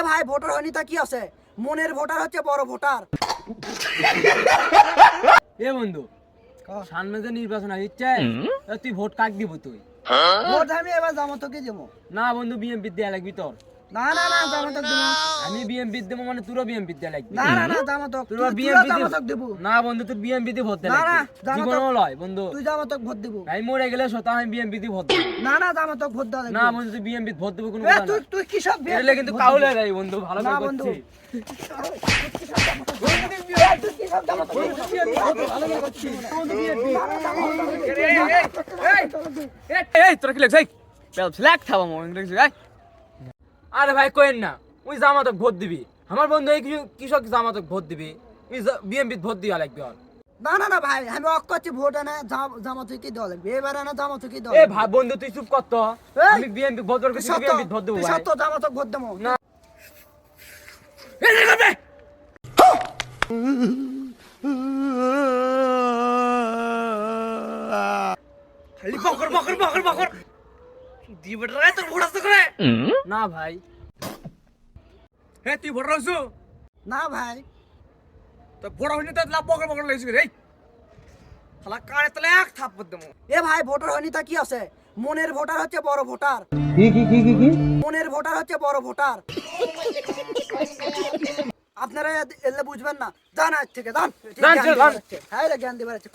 ভাই ভোটার হয়নি তা কি আছে, মনের ভোটার হচ্ছে বড় ভোটার। এ বন্ধু সামনে যে নির্বাচন আসছে তুই ভোট কাক দিব তুই? ভোট আমি এবার জামাতকে দেবো। না বন্ধু বিএমপি দেয়া লাগবি তোর। না না না জামাতক দেবো। আমি বিএমপি দেবো মানে তোরও বিএমপি দেয়া লাগবি। না না না জামাতক, তোর তুই বিএমপি জামাতক দেবো। না বন্ধু তোর বিএমপি তে ভোট দেয়া না না লাগবি। জামাতক জীবনও লয় বন্ধু। তুই জামাতক ভোট দেবো। ভাই মরে গেলে সতা আমি বিএমপি তে ভোট দেব। না না জামাতক ভোট দেওয়া লাগবে। না বন্ধু তুই বিএমপি ভোট দেব কোনো এ কথা তুই না। তুই কি সব এলে কিন্তু কাউলে নাই বন্ধু, ভালো না করে বন্ধু। করছিস। এই তোরা কি লাগছ এই সিলেক্ট খাবো মনে লাগছ এই আরে ভাই কোয়েন না, ওই জামাতক ভোট দিবি। আমার বন্ধু এই কৃষক জামাতক ভোট দিবি, ওই বিএমপি ভোট দিয়া লাগবে আর। না না না ভাই আমি অক করছি ভোট না জামাতকে দেওয়া লাগবে, এবারে না জামাতকে দেওয়া এ লাগবে। ভাই বন্ধু তুই চুপ কর তো। এই, আমি বিএমপি ভোট করব, তুই তুই বিএমপি ভোট দেব তুই ভাই। সত্য জামাতক ভোট দেবো না। খালি বকর বকর বকর বকর দি বেটা তোর ভোট আসতে করে না ভাই। হে তুই ভোট রাখছো না ভাই। তো ভোট হইনি তো লাভ বকর বকর লাগছ রে শালা কারে তলে এক থাপ্পড় দেবো এ ভাই ভোটার হয়নি তা কি আছে, মনের ভোটার হচ্ছে বড় ভোটার। কি মনের ভোটার হচ্ছে বড় ভোটার। আপনারা এলে বুঝবেন না, জান আজ থেকে জান। জান, চল, জান। হ্যাঁ জ্ঞান দিবার আছে।